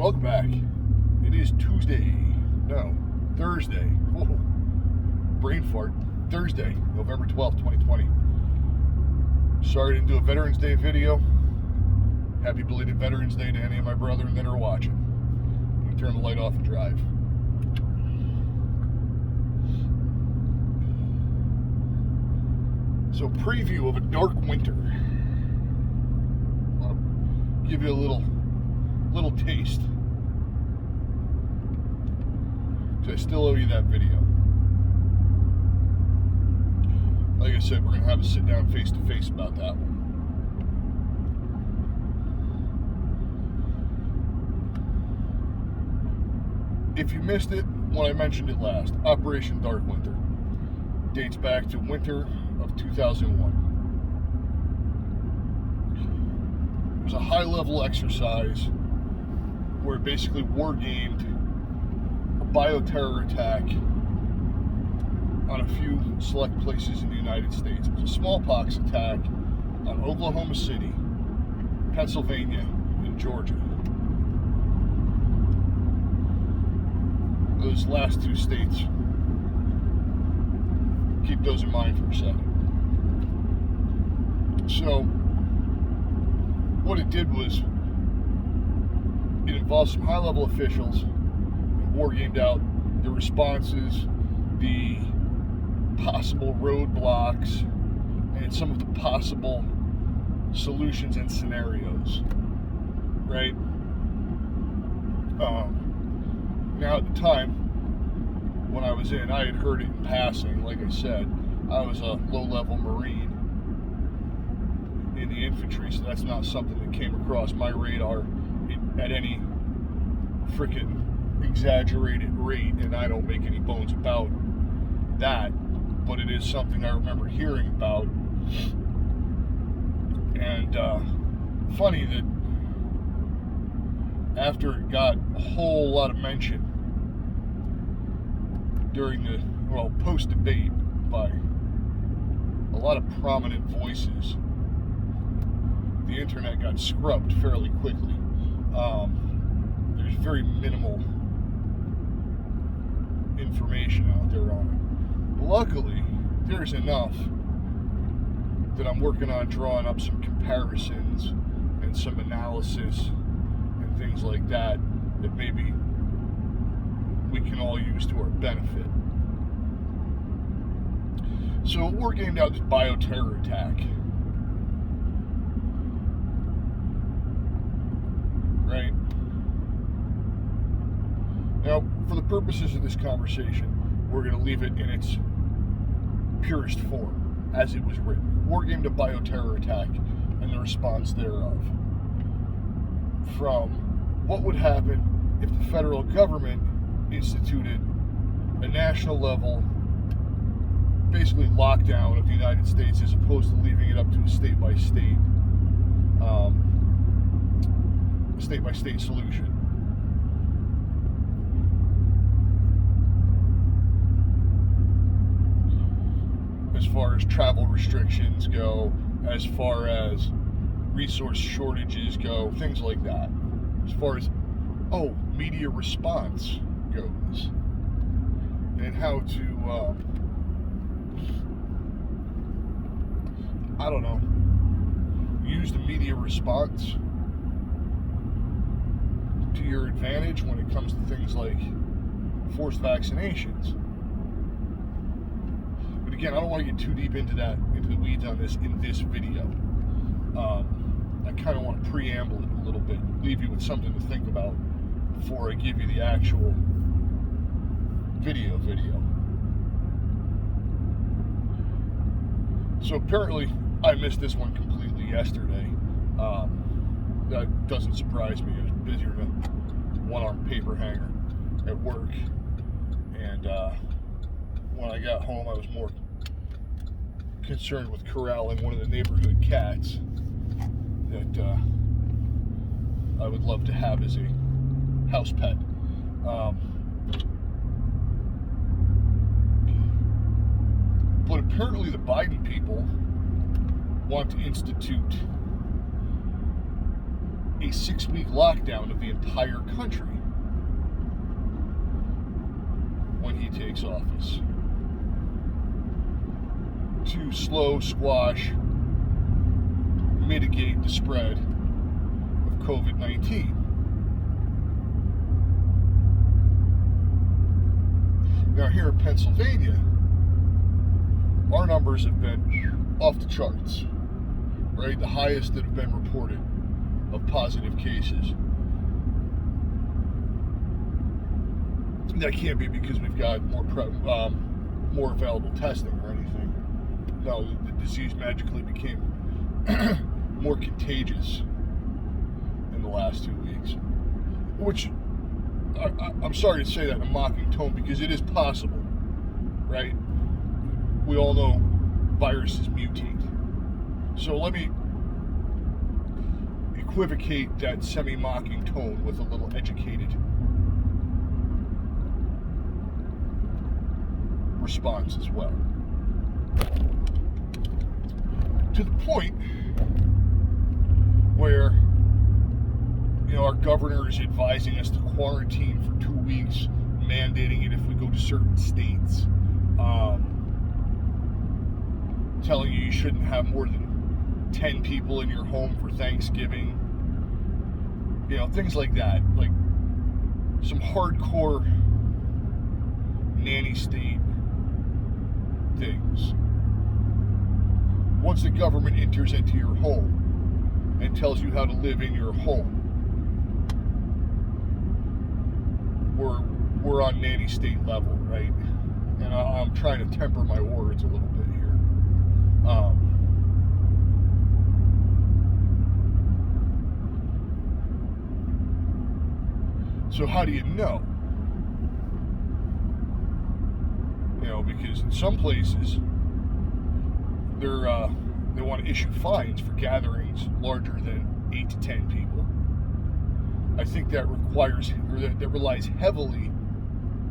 Welcome back. It is Thursday. Whoa. Brain fart. Thursday, November 12th, 2020. Sorry I didn't do a Veterans Day video. Happy belated Veterans Day to any of my brethren that are watching. I'm going to turn the light off and drive. So, preview of a dark winter. I'll give you a little taste. So I still owe you that video. Like I said, we're going to have a sit down face to face about that one. If you missed it when I mentioned it last, Operation Dark Winter dates back to winter of 2001. It was a high-level exercise where it basically war-gamed a bioterror attack on a few select places in the United States. It was a smallpox attack on Oklahoma City, Pennsylvania, and Georgia. Those last two states, keep those in mind for a second. So, what it did was, it involved some high-level officials and war-gamed out the responses, the possible roadblocks, and some of the possible solutions and scenarios, right? Now, at the time, when I was in, I had heard it in passing. Like I said, I was a low-level Marine in the infantry, so that's not something that came across my radar at any freaking exaggerated rate, and I don't make any bones about that, but it is something I remember hearing about. And funny that after it got a whole lot of mention during the, post-debate by a lot of prominent voices, the internet got scrubbed fairly quickly. There's very minimal information out there on it. Luckily, there's enough that I'm working on drawing up some comparisons and some analysis and things like that maybe we can all use to our benefit. So we're gamed out this bioterror attack. Right? Now, for the purposes of this conversation, we're going to leave it in its purest form, as it was written. War-gamed a bioterror attack and the response thereof. From what would happen if the federal government instituted a national level, basically lockdown of the United States, as opposed to leaving it up to a state-by-state solution. As far as travel restrictions go, as far as resource shortages go, things like that. As far as, media response goes, and how to, use the media response to your advantage when it comes to things like forced vaccinations. But again, I don't want to get too deep into the weeds on this in this video. I kind of want to preamble it a little bit, leave you with something to think about before I give you the actual video. So apparently, I missed this one completely yesterday. That doesn't surprise me. I was busier than a one-armed paper hanger at work. And when I got home, I was more concerned with corralling one of the neighborhood cats that I would love to have as a house pet. But apparently the Biden people want to institute a 6-week lockdown of the entire country when he takes office to slow, squash, mitigate the spread of COVID-19. Now here in Pennsylvania, our numbers have been off the charts, right? The highest that have been reported of positive cases. That can't be because we've got more available testing or anything. No, the disease magically became more contagious in the last 2 weeks, which I'm sorry to say that in a mocking tone because it is possible, right? We all know viruses mutate. So let me equivocate that semi-mocking tone with a little educated response as well. To the point where, you know, our governor is advising us to quarantine for 2 weeks, mandating it if we go to certain states, telling you shouldn't have more than 10 people in your home for Thanksgiving, you know, things like that, like some hardcore nanny state things. Once the government enters into your home and tells you how to live in your home, we're on nanny state level, right? And I'm trying to temper my words a little bit here. So how do you know? You know, because in some places they want to issue fines for gatherings larger than 8 to 10 people. I think that requires, or that relies heavily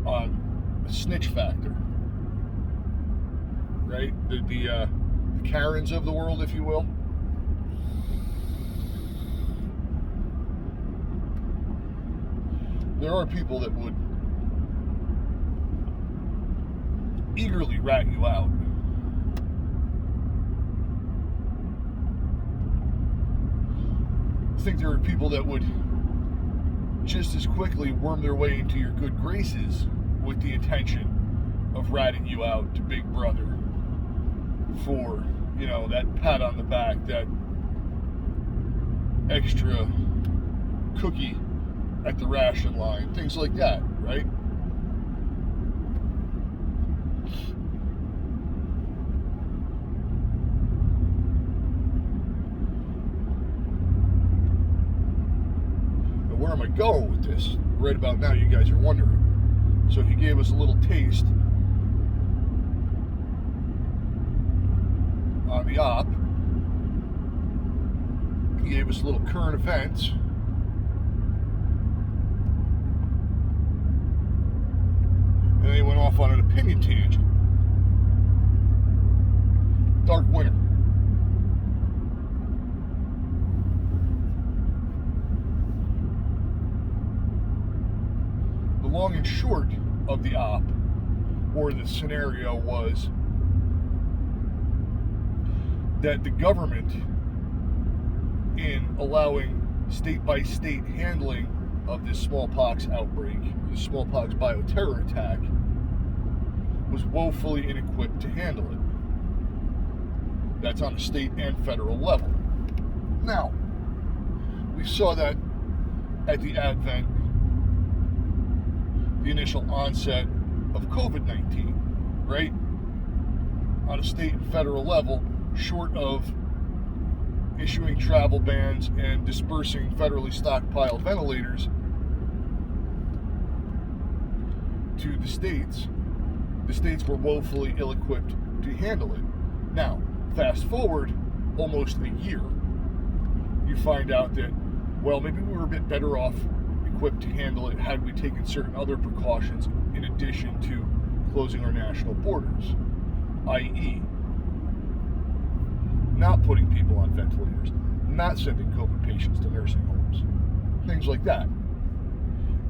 on the snitch factor, right? The Karens of the world, if you will. There are people that would eagerly rat you out. I think there are people that would just as quickly worm their way into your good graces with the intention of ratting you out to Big Brother for, you know, that pat on the back, that extra cookie at the ration line, things like that, right? Now, where am I going with this? Right about now, you guys are wondering. So he gave us a little taste on the op. He gave us a little current events. And then he went off on an opinion tangent. Dark winter. The long and short of the op, or the scenario, was that the government, in allowing state-by-state handling of this smallpox outbreak, the smallpox bioterror attack, was woefully inequipped to handle it. That's on a state and federal level. Now, we saw that at the advent, the initial onset of COVID-19, right? On a state and federal level, short of issuing travel bans and dispersing federally stockpiled ventilators to the states were woefully ill-equipped to handle it. Now, fast forward almost a year, you find out that, well, maybe we were a bit better off equipped to handle it had we taken certain other precautions in addition to closing our national borders, i.e., not putting people on ventilators, not sending COVID patients to nursing homes. things like that.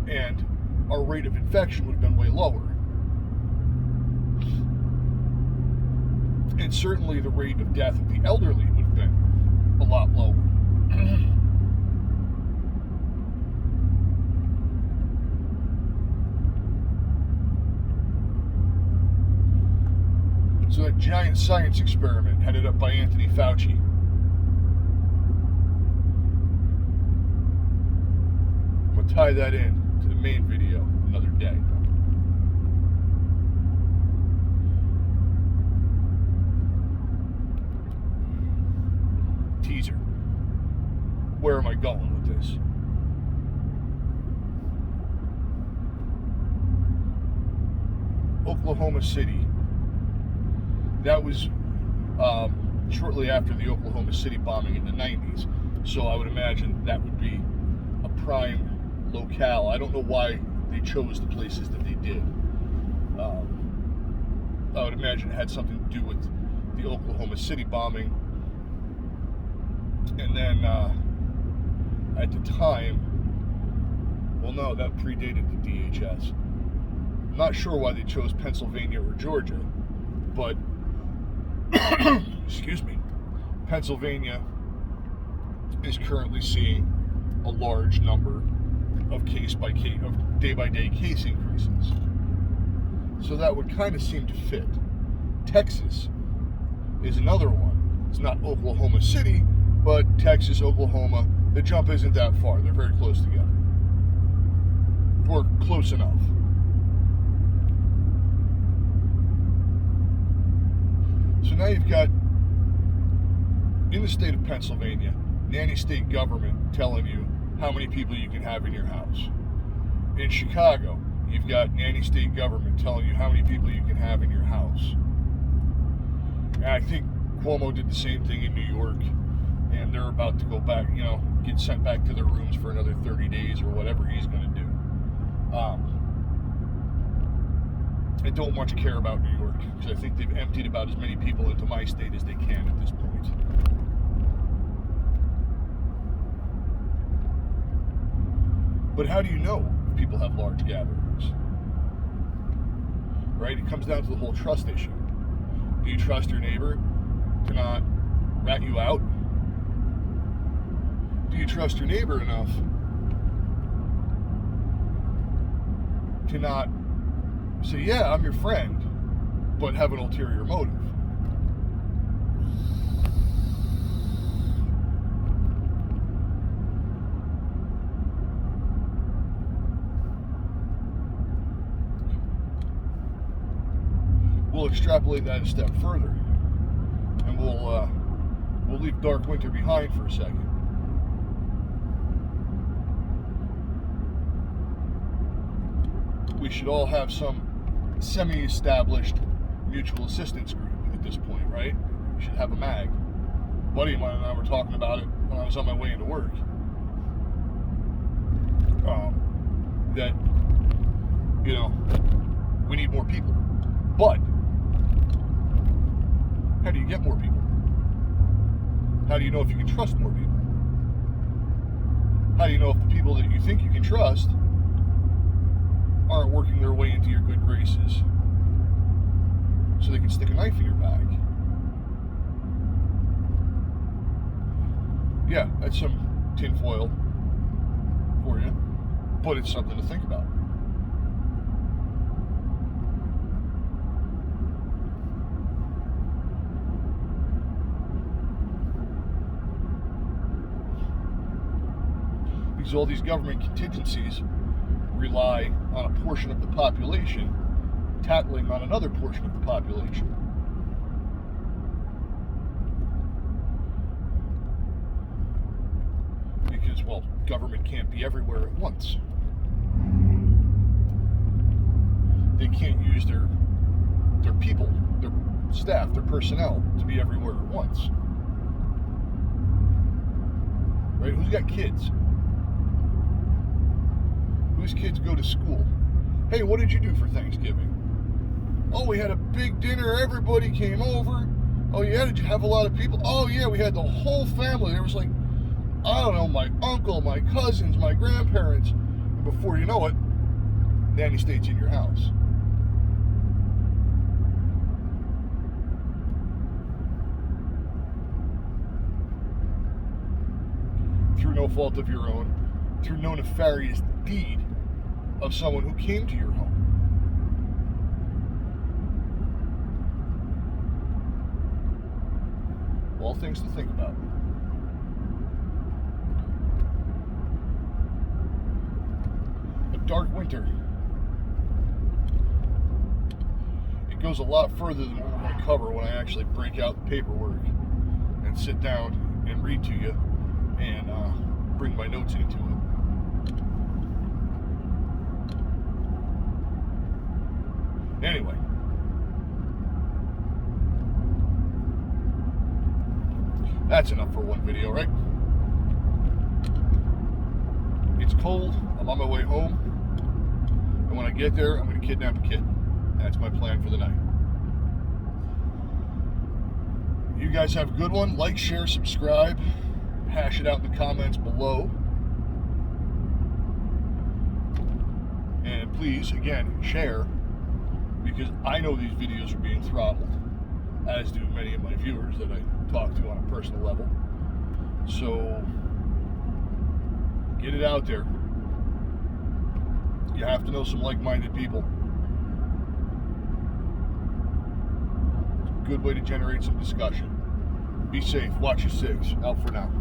And our rate of infection would have been way lower. And certainly the rate of death of the elderly would have been a lot lower. So that giant science experiment headed up by Anthony Fauci. I'm going to tie that in to the main video another day. Teaser. Where am I going with this? Oklahoma City. That was shortly after the Oklahoma City bombing in the 90s. So I would imagine that would be a prime locale. I don't know why they chose the places that they did. I would imagine it had something to do with the Oklahoma City bombing. And then at the time, well, no, that predated the DHS. I'm not sure why they chose Pennsylvania or Georgia, but excuse me, Pennsylvania is currently seeing a large number of day-by-day case increases. So that would kind of seem to fit. Texas is another one. It's not Oklahoma City, but Texas, Oklahoma, the jump isn't that far. They're very close together. Or close enough. So now you've got, in the state of Pennsylvania, nanny state government telling you how many people you can have in your house. In Chicago, you've got nanny state government telling you how many people you can have in your house. And I think Cuomo did the same thing in New York, and they're about to go back, get sent back to their rooms for another 30 days or whatever he's going to do. I don't much care about New York because I think they've emptied about as many people into my state as they can at this point. But how do you know if people have large gatherings? Right? It comes down to the whole trust issue. Do you trust your neighbor to not rat you out? Do you trust your neighbor enough to not say, yeah, I'm your friend, but have an ulterior motive? We'll extrapolate that a step further, and we'll leave Dark Winter behind for a second. We should all have some semi-established mutual assistance group at this point, right? We should have a MAG. A buddy of mine and I were talking about it when I was on my way into work. That, we need more people. But how do you get more people? How do you know if you can trust more people? How do you know if the people that you think you can trust aren't working their way into your good graces so they can stick a knife in your back? Yeah, that's some tinfoil for you, but it's something to think about. Because all these government contingencies rely on a portion of the population tattling on another portion of the population. Because, well, government can't be everywhere at once. They can't use their people, their staff, their personnel to be everywhere at once. Right? Who's got kids? Whose kids go to school? Hey, what did you do for Thanksgiving? Oh, we had a big dinner. Everybody came over. Oh, yeah, did you have a lot of people? Oh, yeah, we had the whole family. There was like I don't know, my uncle, my cousins, my grandparents. And before you know it, nanny state's in your house. Through no fault of your own, through no nefarious deed of someone who came to your home. All things to think about. A dark winter. It goes a lot further than what we're going to cover when I actually break out the paperwork and sit down and read to you and bring my notes into it. Anyway. That's enough for one video, right? It's cold. I'm on my way home. And when I get there, I'm going to kidnap a kid. That's my plan for the night. You guys have a good one. Like, share, subscribe. Hash it out in the comments below. And please, again, share. Because I know these videos are being throttled, as do many of my viewers that I talk to on a personal level. So get it out there. You have to know some like-minded people. It's a good way to generate some discussion. Be safe. Watch your six. Out for now.